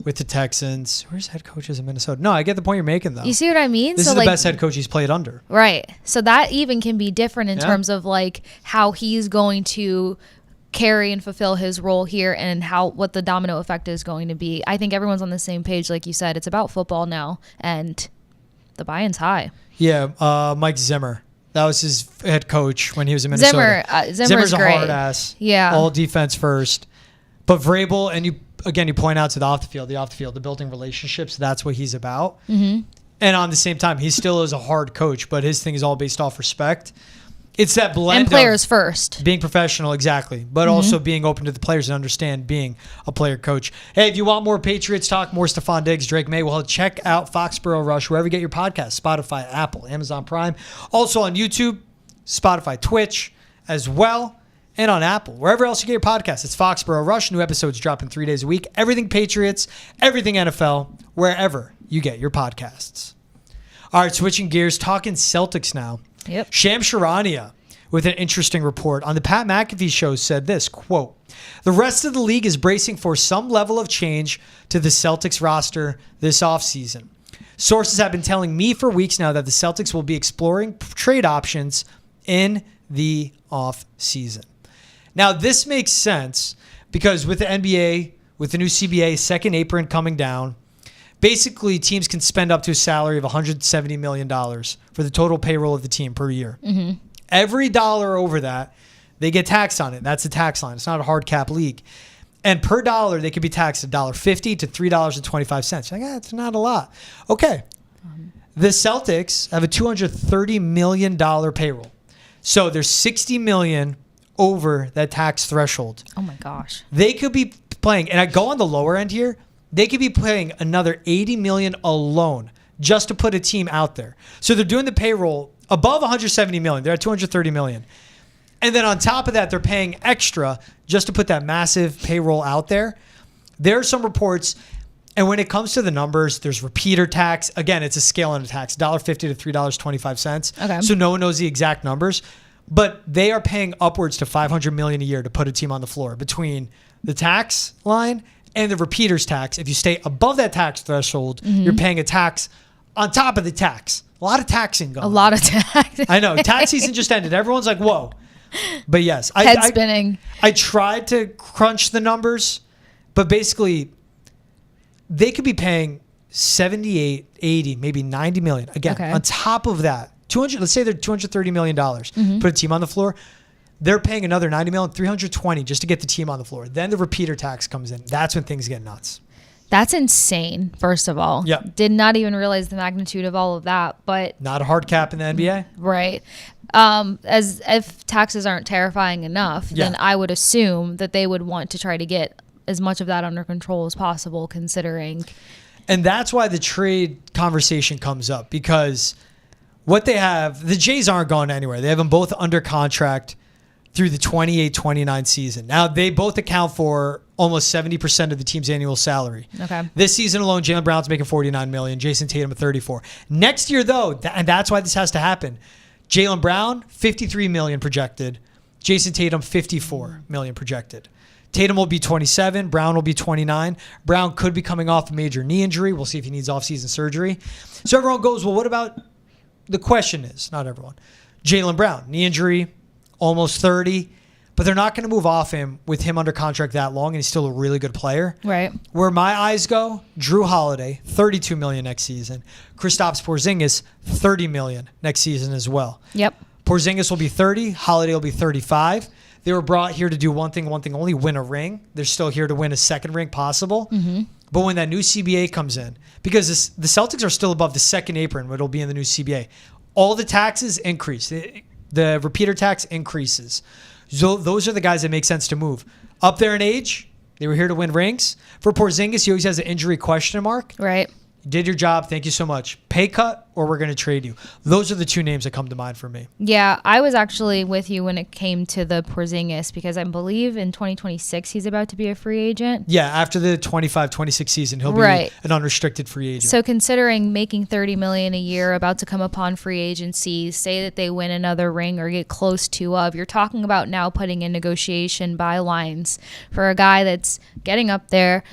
with the Texans. Where's head coaches in Minnesota? No, I get the point you're making, though. You see what I mean? This is the best head coach he's played under. Right. So that even can be different in terms of like how he's going to carry and fulfill his role here and what the domino effect is going to be. I think everyone's on the same page. Like you said, it's about football now, and the buy-in's high. Yeah, Mike Zimmer. That was his head coach when he was in Minnesota. Zimmer's a great. hard ass. Yeah. All defense first. But Vrabel, and you point out to the off the field, the building relationships, that's what he's about. Mm-hmm. And on the same time, he still is a hard coach, but his thing is all based off respect. It's that blend and players first. Being professional, exactly. But also being open to the players and understand being a player coach. Hey, if you want more Patriots talk, more Stefon Diggs, Drake Maye, well, check out Foxborough Rush, wherever you get your podcasts, Spotify, Apple, Amazon Prime. Also on YouTube, Spotify, Twitch as well. And on Apple, wherever else you get your podcasts. It's Foxborough Rush. New episodes dropping 3 days a week. Everything Patriots, everything NFL, wherever you get your podcasts. All right, switching gears, talking Celtics now. Yep. Shams Charania with an interesting report on the Pat McAfee show said this, quote, "The rest of the league is bracing for some level of change to the Celtics roster this offseason. Sources have been telling me for weeks now that the Celtics will be exploring trade options in the offseason." Now, this makes sense because with the NBA, with the new CBA, second apron coming down, basically teams can spend up to a salary of $170 million for the total payroll of the team per year. Mm-hmm. Every dollar over that, they get taxed on it. That's the tax line. It's not a hard cap league. And per dollar, they could be taxed $1.50 to $3.25. Like, it's not a lot. Okay. The Celtics have a $230 million payroll. So there's $60 million over that tax threshold. Oh my gosh. They could be playing, and I go on the lower end here, they could be paying another $80 million alone just to put a team out there. So they're doing the payroll above $170 million. They're at $230 million. And then on top of that, they're paying extra just to put that massive payroll out there. There are some reports, and when it comes to the numbers, there's repeater tax. Again, it's a scale on a tax, $1.50 to $3.25. Okay. So no one knows the exact numbers. But they are paying upwards to $500 million a year to put a team on the floor between the tax line and the repeaters tax. If you stay above that tax threshold, you're paying a tax on top of the tax. A lot of taxing going on. A lot of tax. I know. Tax season just ended. Everyone's like, whoa. But yes. Head spinning. I tried to crunch the numbers, but basically they could be paying 78, 80, maybe 90 million. Again, on top of that, let's say they're $230 million. Put a team on the floor. They're paying another $90 million, $320 just to get the team on the floor. Then the repeater tax comes in. That's when things get nuts. That's insane, first of all. Yeah. Did not even realize the magnitude of all of that. But not a hard cap in the NBA. Right. As if taxes aren't terrifying enough, then I would assume that they would want to try to get as much of that under control as possible, considering. And that's why the trade conversation comes up, because what they have, the Jays aren't going anywhere. They have them both under contract through the 28-29 season. Now, they both account for almost 70% of the team's annual salary. Okay. This season alone, Jaylen Brown's making $49 million, Jason Tatum at $34. Next year, though, and that's why this has to happen, Jaylen Brown, $53 million projected. Jason Tatum, $54 million projected. Tatum will be 27. Brown will be 29. Brown could be coming off a major knee injury. We'll see if he needs off-season surgery. So everyone goes, well, what about... The question is, not everyone, Jaylen Brown, knee injury, almost 30, but they're not going to move off him with him under contract that long, and he's still a really good player. Right. Where my eyes go, Drew Holiday, $32 million next season. Kristaps Porzingis, $30 million next season as well. Yep. Porzingis will be 30. Holiday will be 35. They were brought here to do one thing only, win a ring. They're still here to win a second ring possible. Mm-hmm. But when that new CBA comes in, because the Celtics are still above the second apron, but it'll be in the new CBA, all the taxes increase. The repeater tax increases. So those are the guys that make sense to move. Up there in age, they were here to win rings. For Porzingis, he always has an injury question mark. Right. Did your job. Thank you so much. Pay cut or we're going to trade you. Those are the two names that come to mind for me. Yeah, I was actually with you when it came to the Porzingis because I believe in 2026 he's about to be a free agent. Yeah, after the 25-26 season, he'll be an unrestricted free agent. So considering making $30 million a year, about to come upon free agency, say that they win another ring or get close to you're talking about now putting in negotiation bylines for a guy that's getting up there,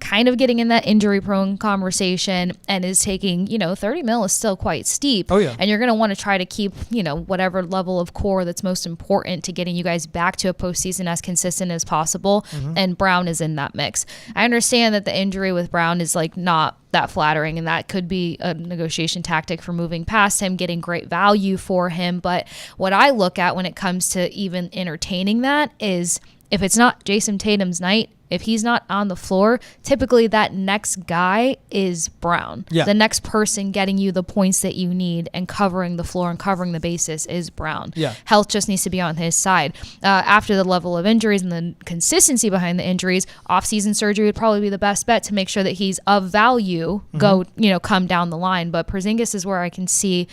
kind of getting in that injury-prone conversation, and is taking, $30 million is still quite steep. Oh, yeah. And you're going to want to try to keep, whatever level of core that's most important to getting you guys back to a postseason as consistent as possible. And Brown is in that mix. I understand that the injury with Brown is not that flattering, and that could be a negotiation tactic for moving past him, getting great value for him. But what I look at when it comes to even entertaining that is if it's not Jason Tatum's night, if he's not on the floor, typically that next guy is Brown. Yeah. The next person getting you the points that you need and covering the floor and covering the bases is Brown. Yeah. Health just needs to be on his side. After the level of injuries and the consistency behind the injuries, off-season surgery would probably be the best bet to make sure that he's of value, come down the line. But Porzingis is where I can see,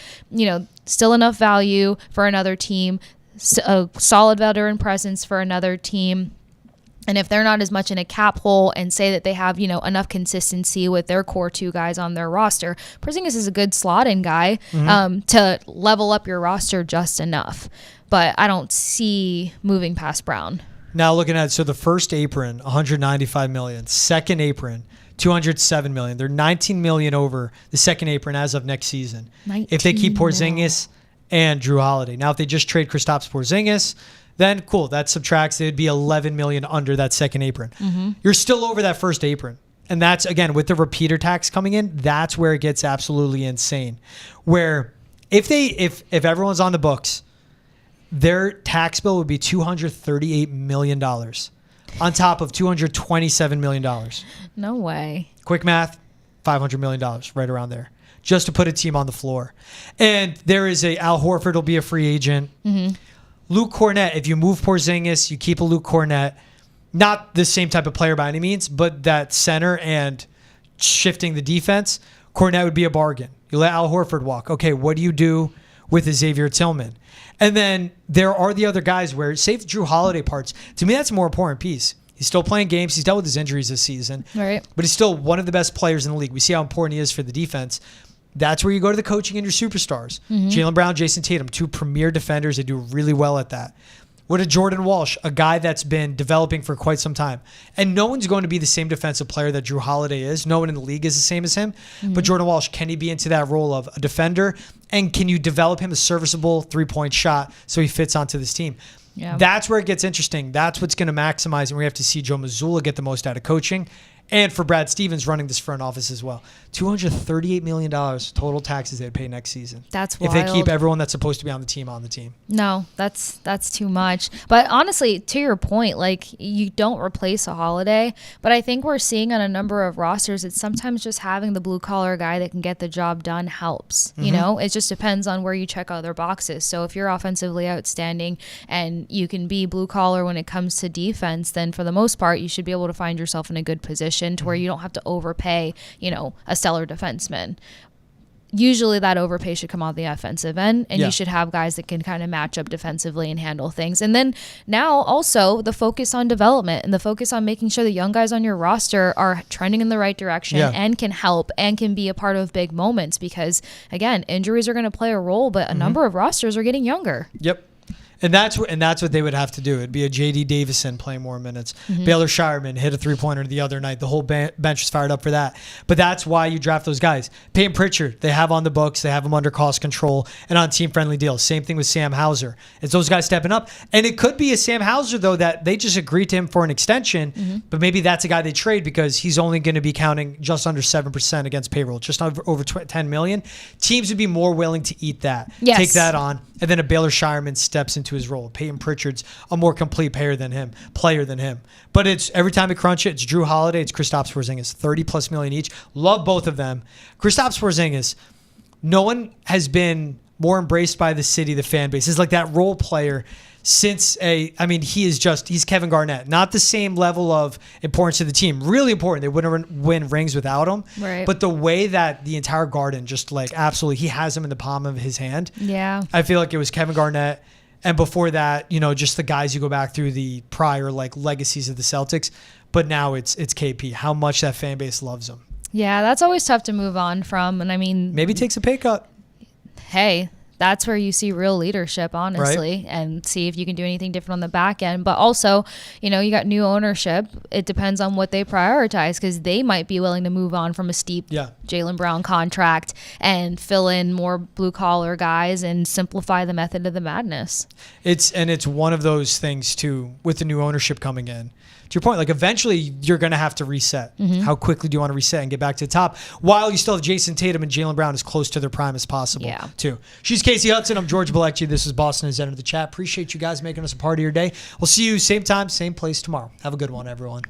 still enough value for another team, a solid veteran presence for another team. And if they're not as much in a cap hole and say that they have, enough consistency with their core two guys on their roster, Porzingis is a good slot-in guy to level up your roster just enough. But I don't see moving past Brown. Now looking at the first apron, $195 million. Second apron, $207 million. They're $19 million over the second apron as of next season. If they keep Porzingis and Jrue Holiday. Now if they just trade Kristaps Porzingis, then cool, that subtracts. It would be $11 million under that second apron. You're still over that first apron. And that's, again, with the repeater tax coming in, that's where it gets absolutely insane. Where if everyone's on the books, their tax bill would be $238 million on top of $227 million. No way. Quick math, $500 million, right around there, just to put a team on the floor. And there is Al Horford will be a free agent. Luke Cornett, if you move Porzingis, you keep a Luke Cornett. Not the same type of player by any means, but that center and shifting the defense, Cornett would be a bargain. You let Al Horford walk. Okay, what do you do with Xavier Tillman? And then there are the other guys where, save Jrue Holiday parts. To me, that's a more important piece. He's still playing games. He's dealt with his injuries this season. Right. But he's still one of the best players in the league. We see how important he is for the defense. That's where you go to the coaching and your superstars. Jaylen Brown, Jason Tatum, two premier defenders. They do really well at that. What a Jordan Walsh, a guy that's been developing for quite some time. And no one's going to be the same defensive player that Jrue Holiday is. No one in the league is the same as him. But Jordan Walsh, can he be into that role of a defender? And can you develop him a serviceable three-point shot so he fits onto this team? Yeah. That's where it gets interesting. That's what's going to maximize. And we have to see Joe Mazzulla get the most out of coaching. And for Brad Stevens running this front office as well. $238 million total taxes they'd pay next season. That's wild. If they keep everyone that's supposed to be on the team. No, that's too much. But honestly, to your point, you don't replace a Holiday. But I think we're seeing on a number of rosters that sometimes just having the blue-collar guy that can get the job done helps. It just depends on where you check other boxes. So if you're offensively outstanding and you can be blue-collar when it comes to defense, then for the most part, you should be able to find yourself in a good position to where you don't have to overpay, a stellar defenseman. Usually that overpay should come on the offensive end, and you should have guys that can kind of match up defensively and handle things. And then now also the focus on development and the focus on making sure the young guys on your roster are trending in the right direction and can help and can be a part of big moments because, again, injuries are going to play a role, but a number of rosters are getting younger. Yep. And that's what they would have to do. It'd be a J.D. Davison playing more minutes. Baylor Shireman hit a three-pointer the other night. The whole bench was fired up for that. But that's why you draft those guys. Peyton Pritchard, they have on the books. They have him under cost control and on team-friendly deals. Same thing with Sam Hauser. It's those guys stepping up. And it could be a Sam Hauser, though, that they just agreed to him for an extension. But maybe that's a guy they trade because he's only going to be counting just under 7% against payroll, just over $10 million. Teams would be more willing to eat that, take that on. And then a Baylor Shireman steps into his role. Peyton Pritchard's a more complete player than him. But it's every time we crunch it, it's Jrue Holiday, it's Kristaps Porzingis, $30+ million each. Love both of them. Kristaps Porzingis, no one has been more embraced by the city, the fan base. Is like that role player he's Kevin Garnett. Not the same level of importance to the team. Really important. They wouldn't win rings without him. Right. But the way that the entire Garden just like absolutely, he has him in the palm of his hand. Yeah. I feel like it was Kevin Garnett. And before that, just the guys you go back through the prior like legacies of the Celtics. But now it's KP. How much that fan base loves him. Yeah, that's always tough to move on from. And I mean, maybe takes a pay cut. Hey, that's where you see real leadership, honestly, right? And see if you can do anything different on the back end. But also, you got new ownership. It depends on what they prioritize, because they might be willing to move on from a steep Jaylen Brown contract and fill in more blue collar guys and simplify the method of the madness. It's one of those things too, with the new ownership coming in. To your point, like eventually you're going to have to reset. Mm-hmm. How quickly do you want to reset and get back to the top while you still have Jason Tatum and Jaylen Brown as close to their prime as possible too. She's Kasey Hudson. I'm George Balekji. This is Boston has entered the chat. Appreciate you guys making us a part of your day. We'll see you same time, same place tomorrow. Have a good one, everyone.